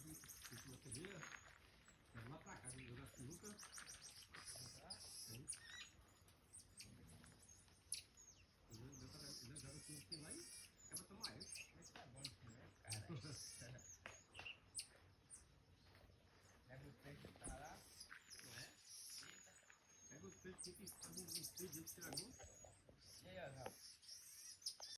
depois de TV, quero lá pra casa, jogar sinuca. Ele joga sinuca lá e acaba tomar eu. Mas tá bom, né, cara? Leva o peixe pra lá. Não é? Pega os peixes que estragou. E aí, ó,